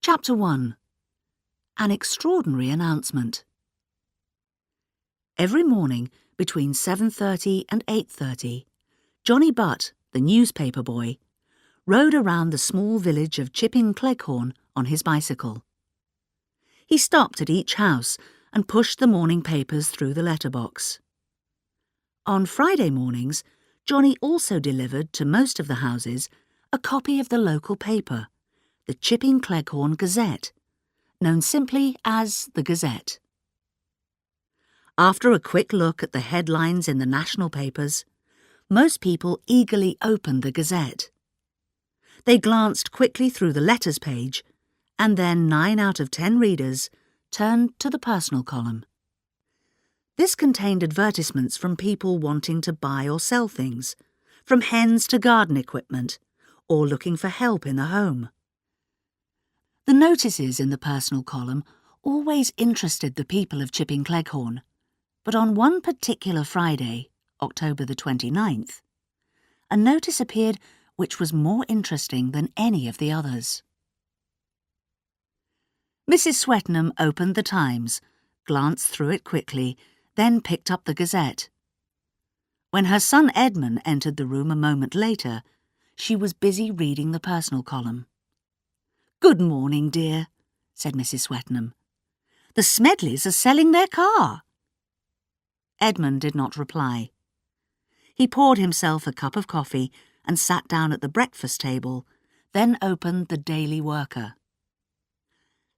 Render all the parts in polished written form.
Chapter 1. An Extraordinary Announcement. Every morning between 7:30 and 8:30, Johnny Butt, the newspaper boy, rode around the small village of Chipping Cleghorn on his bicycle. He stopped at each house and pushed the morning papers through the letterbox. On Friday mornings, Johnny also delivered to most of the houses a copy of the local paper, the Chipping Cleghorn Gazette, known simply as the Gazette. After a quick look at the headlines in the national papers, most people eagerly opened the Gazette. They glanced quickly through the letters page, and then 9 out of 10 readers turned to the personal column. This contained advertisements from people wanting to buy or sell things, from hens to garden equipment, or looking for help in the home. The notices in the personal column always interested the people of Chipping Cleghorn, but on one particular Friday, October the 29th, a notice appeared which was more interesting than any of the others. Mrs. Swetnam opened the Times, glanced through it quickly, then picked up the Gazette. When her son Edmund entered the room a moment later, she was busy reading the personal column. "Good morning, dear," said Mrs. Swetnam. "The Smedleys are selling their car." Edmund did not reply. He poured himself a cup of coffee and sat down at the breakfast table, then opened the Daily Worker.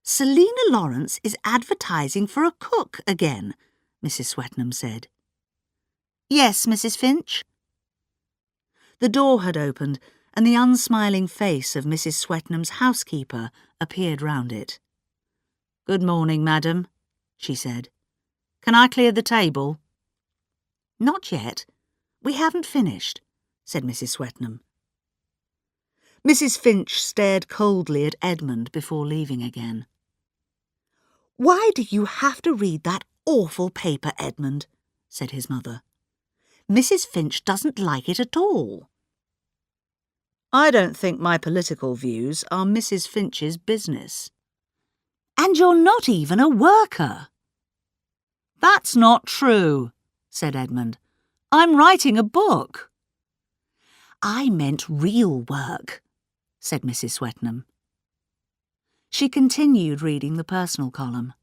"Selina Lawrence is advertising for a cook again," Mrs. Swetnam said. "Yes, Mrs. Finch?" The door had opened, and the unsmiling face of Mrs. Swetnam's housekeeper appeared round it. "Good morning, madam," she said. "Can I clear the table?" "Not yet. We haven't finished," said Mrs. Swetnam. Mrs. Finch stared coldly at Edmund before leaving again. "Why do you have to read that awful paper, Edmund?" said his mother. "Mrs. Finch doesn't like it at all." "I don't think my political views are Mrs. Finch's business." "And you're not even a worker." "That's not true," said Edmund. "I'm writing a book." "I meant real work," said Mrs. Swetnam. She continued reading the personal column.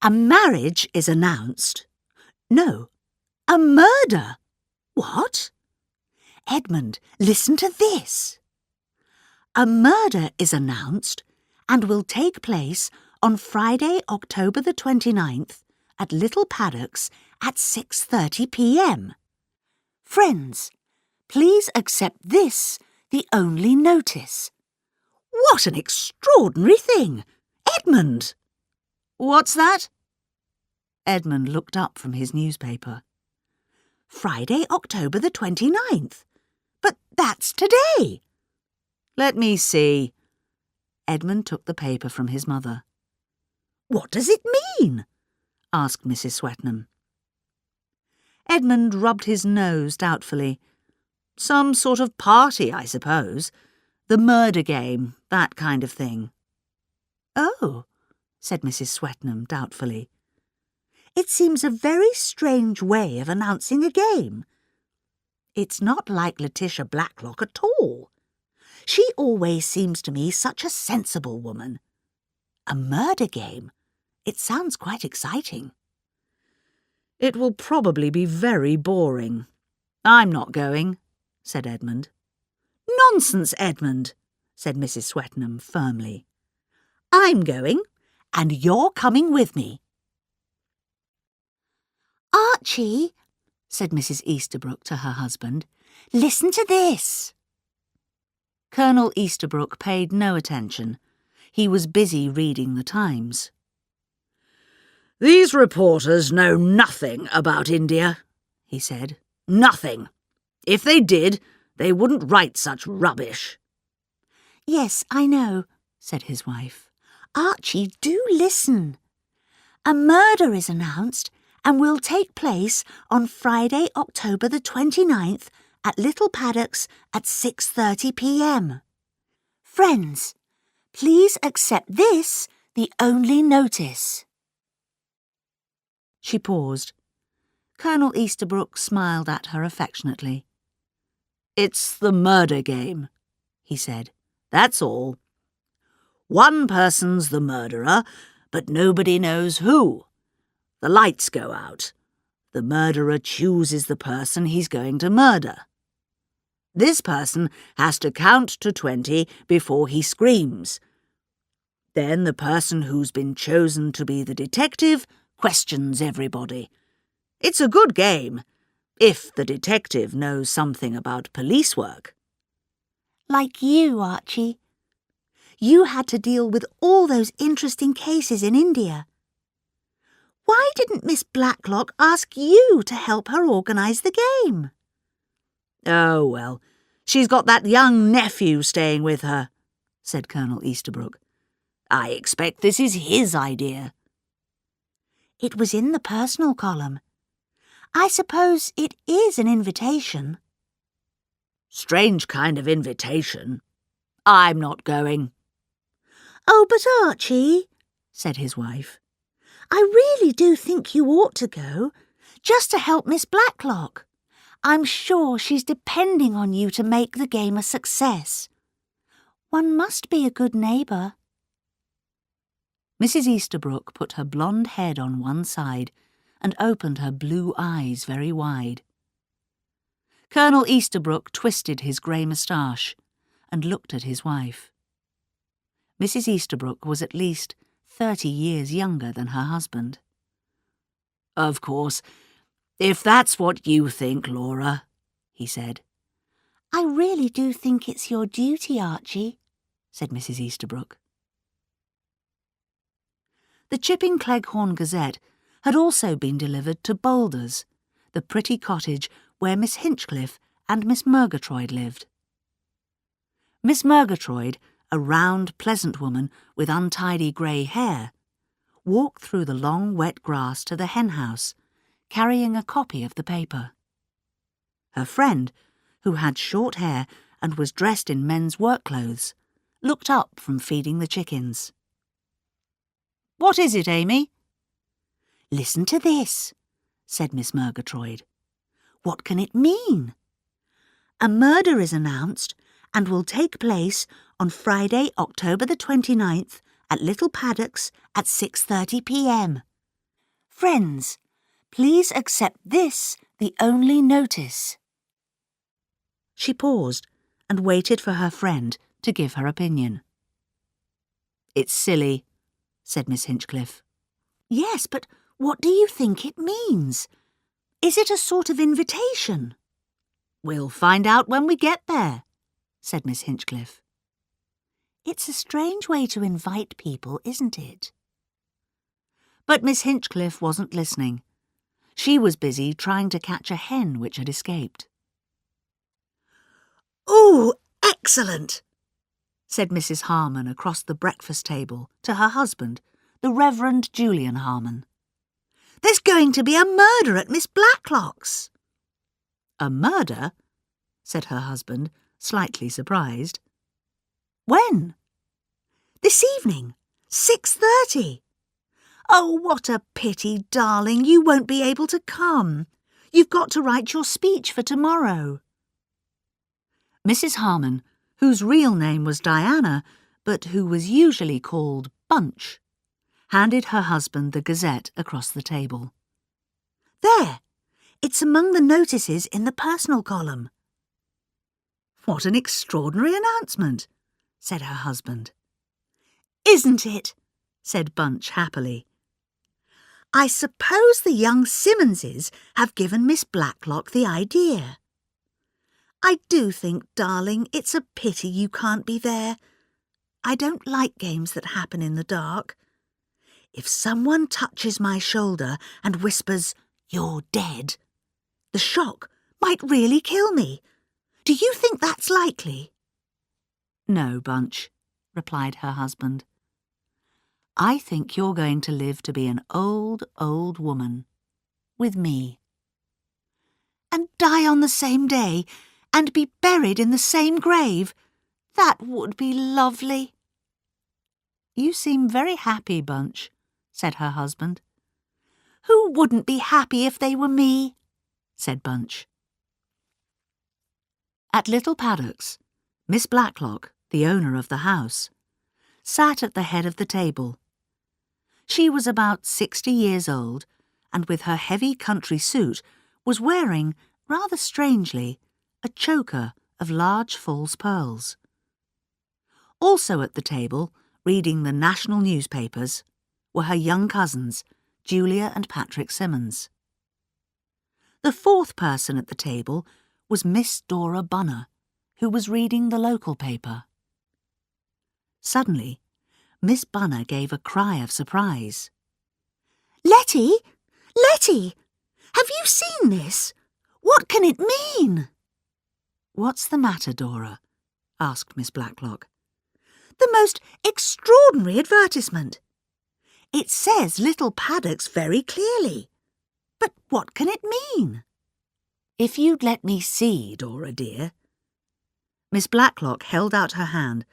"A marriage is announced. No, a murder. What? Edmund, listen to this. A murder is announced and will take place on Friday, October the 29th at Little Paddocks at 6:30 p.m. Friends, please accept this, the only notice." "What an extraordinary thing! Edmund!" "What's that?" Edmund looked up from his newspaper. "Friday, October the 29th. But that's today." "Let me see." Edmund took the paper from his mother. "What does it mean?" asked Mrs. Swetnam. Edmund rubbed his nose doubtfully. "Some sort of party, I suppose. The murder game, that kind of thing." "Oh," said Mrs. Swetnam doubtfully. "It seems a very strange way of announcing a game. It's not like Letitia Blacklock at all. She always seems to me such a sensible woman. A murder game? It sounds quite exciting." "It will probably be very boring. I'm not going," said Edmund. "Nonsense, Edmund," said Mrs. Swetnam firmly. "I'm going, and you're coming with me." "Archie," said Mrs. Easterbrook to her husband, "listen to this." Colonel Easterbrook paid no attention. He was busy reading the Times. "These reporters know nothing about India," he said. "Nothing. If they did, they wouldn't write such rubbish." "Yes, I know," said his wife. "Archie, do listen. A murder is announced and will take place on Friday, October the 29th at Little Paddocks at 6:30 p.m. Friends, Please accept this, the only notice. She paused. Colonel Easterbrook smiled at her affectionately. It's the murder game, he said. That's all. One person's the murderer, but nobody knows who. The lights go out. The murderer chooses the person he's going to murder. This person has to count to 20 before he screams. Then the person who's been chosen to be the detective questions everybody. It's a good game, if the detective knows something about police work. Like you, Archie. You had to deal with all those interesting cases in India. Why didn't Miss Blacklock ask you to help her organise the game? Oh, well, she's got that young nephew staying with her, said Colonel Easterbrook. I expect this is his idea. It was in the personal column. I suppose it is an invitation. Strange kind of invitation. I'm not going. Oh, but Archie, said his wife, I really do think you ought to go, just to help Miss Blacklock. I'm sure she's depending on you to make the game a success. One must be a good neighbour. Mrs. Easterbrook put her blonde head on one side and opened her blue eyes very wide. Colonel Easterbrook twisted his grey moustache and looked at his wife. Mrs. Easterbrook was at least 30 years younger than her husband. Of course, if that's what you think, Laura, he said. I really do think it's your duty, Archie, said Mrs. Easterbrook. The Chipping Cleghorn Gazette had also been delivered to Boulders, the pretty cottage where Miss Hinchcliffe and Miss Murgatroyd lived. Miss Murgatroyd, a round, pleasant woman with untidy grey hair, walked through the long, wet grass to the hen-house, carrying a copy of the paper. Her friend, who had short hair and was dressed in men's work clothes, looked up from feeding the chickens. What is it, Amy? Listen to this, said Miss Murgatroyd. What can it mean? A murder is announced and will take place on Friday, October the 29th at Little Paddocks at 6:30 p.m. Friends, please accept this, the only notice. She paused and waited for her friend to give her opinion. It's silly, said Miss Hinchcliffe. Yes, but what do you think it means? Is it a sort of invitation? We'll find out when we get there, said Miss Hinchcliffe. It's a strange way to invite people, isn't it? But Miss Hinchcliffe wasn't listening. She was busy trying to catch a hen which had escaped. Oh, excellent, said Mrs. Harmon across the breakfast table to her husband, the Reverend Julian Harmon. There's going to be a murder at Miss Blacklock's. A murder? Said her husband, slightly surprised. When? This evening, 6:30. Oh, what a pity, darling, you won't be able to come. You've got to write your speech for tomorrow. Mrs. Harmon, whose real name was Diana, but who was usually called Bunch, handed her husband the Gazette across the table. There, it's among the notices in the personal column. What an extraordinary announcement, said her husband. Isn't it? Said Bunch happily. I suppose the young Simmonses have given Miss Blacklock the idea. I do think, darling, it's a pity you can't be there. I don't like games that happen in the dark. If someone touches my shoulder and whispers, "You're dead," the shock might really kill me. Do you think that's likely? No, Bunch, replied her husband. I think you're going to live to be an old, old woman. With me. And die on the same day, and be buried in the same grave. That would be lovely. "You seem very happy, Bunch," said her husband. "Who wouldn't be happy if they were me?" said Bunch. At Little Paddocks, Miss Blacklock, the owner of the house, sat at the head of the table. She was about 60 years old, and with her heavy country suit was wearing, rather strangely, a choker of large false pearls. Also at the table, reading the national newspapers, were her young cousins, Julia and Patrick Simmons. The fourth person at the table was Miss Dora Bunner, who was reading the local paper. Suddenly, Miss Bunner gave a cry of surprise. "Letty! Letty! Have you seen this? What can it mean?" "What's the matter, Dora?" asked Miss Blacklock. "The most extraordinary advertisement. It says Little Paddocks very clearly. But what can it mean?" "If you'd let me see, Dora dear." Miss Blacklock held out her hand,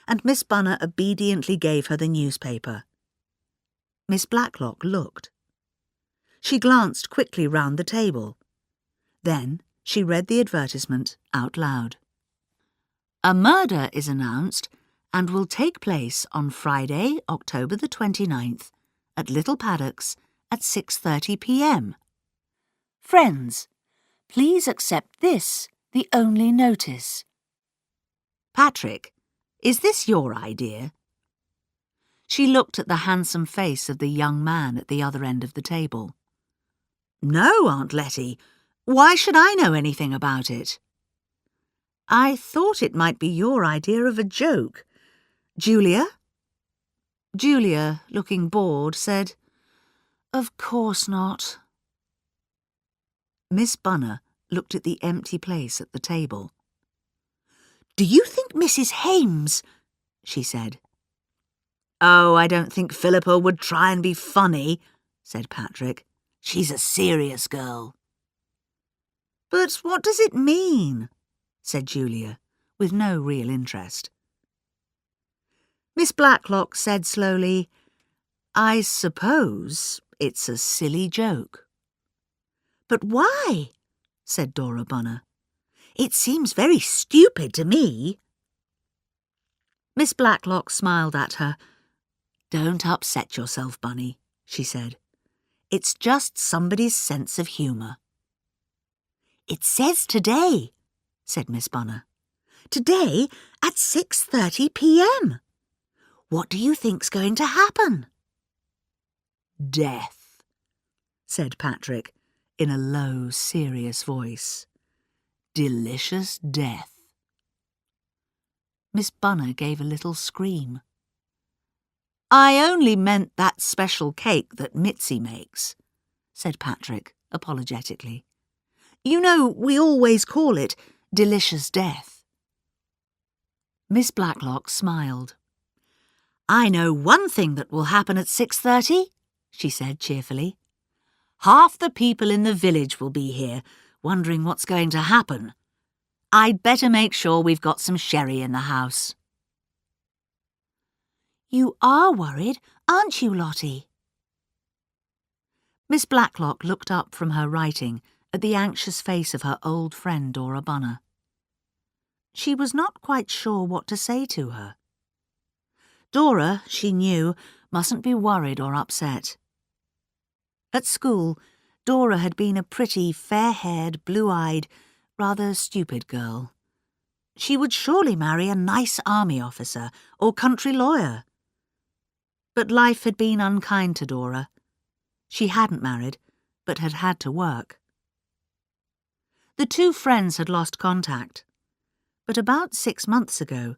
and Miss Bunner obediently gave her the newspaper. Miss Blacklock looked. She glanced quickly round the table. Then she read the advertisement out loud. "A murder is announced and will take place on Friday, October the 29th, at Little Paddocks at 6:30 p.m. Friends, please accept this, the only notice." "Patrick, is this your idea?" She looked at the handsome face of the young man at the other end of the table. "No, Aunt Letty. Why should I know anything about it?" "I thought it might be your idea of a joke. Julia?" Julia, looking bored, said, "Of course not." Miss Bunner looked at the empty place at the table. "Do you think Mrs. Hames—" she said. "Oh, I don't think Philippa would try and be funny," said Patrick. "She's a serious girl." "But what does it mean?" said Julia, with no real interest. Miss Blacklock said slowly, "I suppose it's a silly joke." "But why?" said Dora Bunner. "It seems very stupid to me." Miss Blacklock smiled at her. "Don't upset yourself, Bunny," she said. "It's just somebody's sense of humour." "It says today," said Miss Bunner. "Today at 6:30 p.m. What do you think's going to happen?" "Death," said Patrick in a low, serious voice. "Delicious death." Miss Bunner gave a little scream. "I only meant that special cake that Mitzi makes," said Patrick apologetically. "You know, we always call it delicious death." Miss Blacklock smiled. "I know one thing that will happen at 6:30, she said cheerfully. "Half the people in the village will be here, wondering what's going to happen. I'd better make sure we've got some sherry in the house." "You are worried, aren't you, Lottie?" Miss Blacklock looked up from her writing at the anxious face of her old friend Dora Bunner. She was not quite sure what to say to her. Dora, she knew, mustn't be worried or upset. At school, Dora had been a pretty, fair-haired, blue-eyed, rather stupid girl. She would surely marry a nice army officer or country lawyer. But life had been unkind to Dora. She hadn't married, but had had to work. The two friends had lost contact. But about 6 months ago,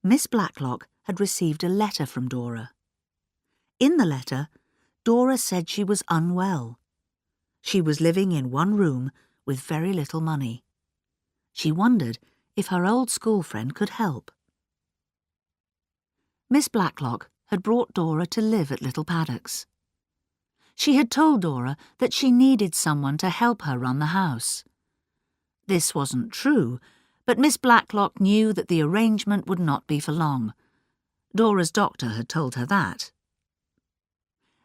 Miss Blacklock had received a letter from Dora. In the letter, Dora said she was unwell. She was living in one room with very little money. She wondered if her old school friend could help. Miss Blacklock had brought Dora to live at Little Paddocks. She had told Dora that she needed someone to help her run the house. This wasn't true, but Miss Blacklock knew that the arrangement would not be for long. Dora's doctor had told her that.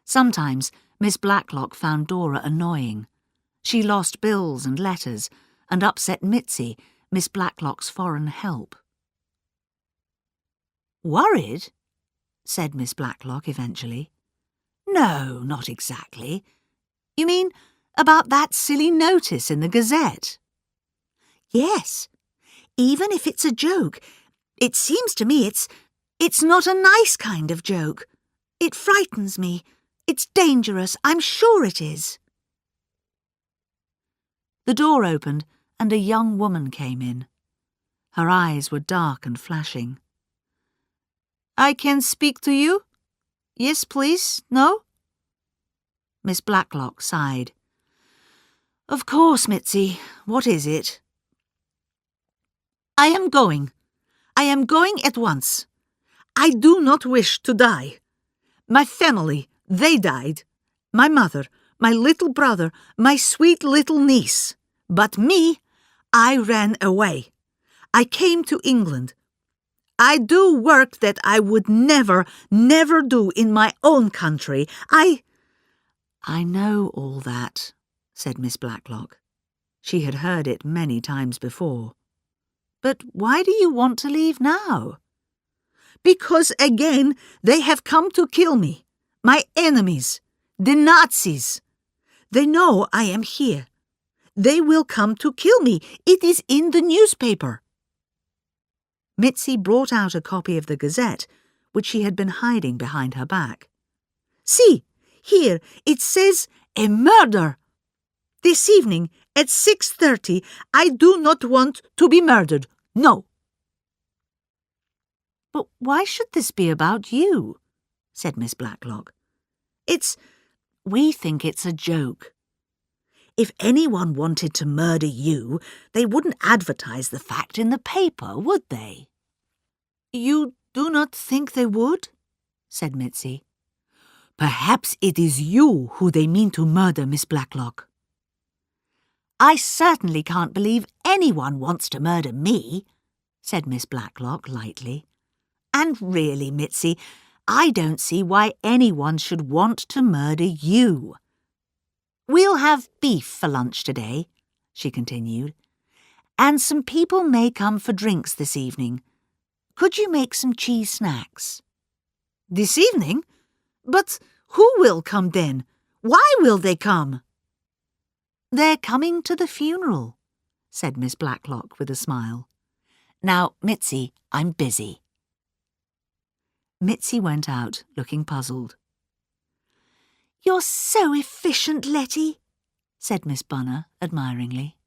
Sometimes Miss Blacklock found Dora annoying. She lost bills and letters and upset Mitzi, Miss Blacklock's foreign help. "Worried?" said Miss Blacklock eventually. "No, not exactly. You mean about that silly notice in the Gazette?" "Yes. Even if it's a joke, it seems to me it's not a nice kind of joke. It frightens me. It's dangerous. I'm sure it is." The door opened and a young woman came in. Her eyes were dark and flashing. "I can speak to you? Yes, please. No?" Miss Blacklock sighed. "Of course, Mitzi. What is it?" "I am going. I am going at once. I do not wish to die. My family, they died. My mother, my little brother, my sweet little niece. But me, I ran away. I came to England. I do work that I would never, never do in my own country. I know all that," said Miss Blacklock. She had heard it many times before. "But why do you want to leave now?" "Because again they have come to kill me. My enemies, the Nazis. They know I am here. They will come to kill me. It is in the newspaper." Mitzi brought out a copy of the Gazette, which she had been hiding behind her back. "See, here it says a murder. This evening at 6:30, I do not want to be murdered. No." "But why should this be about you?" said Miss Blacklock. We think it's a joke. If anyone wanted to murder you, they wouldn't advertise the fact in the paper, would they?" "You do not think they would?" said Mitzi. "Perhaps it is you who they mean to murder, Miss Blacklock." "I certainly can't believe anyone wants to murder me," said Miss Blacklock lightly. "And really, Mitzi, I don't see why anyone should want to murder you. We'll have beef for lunch today," she continued, "and some people may come for drinks this evening. Could you make some cheese snacks?" "This evening? But who will come then? Why will they come?" "They're coming to the funeral," said Miss Blacklock with a smile. "Now, Mitzi, I'm busy." Mitzi went out, looking puzzled. "You're so efficient, Letty," said Miss Bunner admiringly.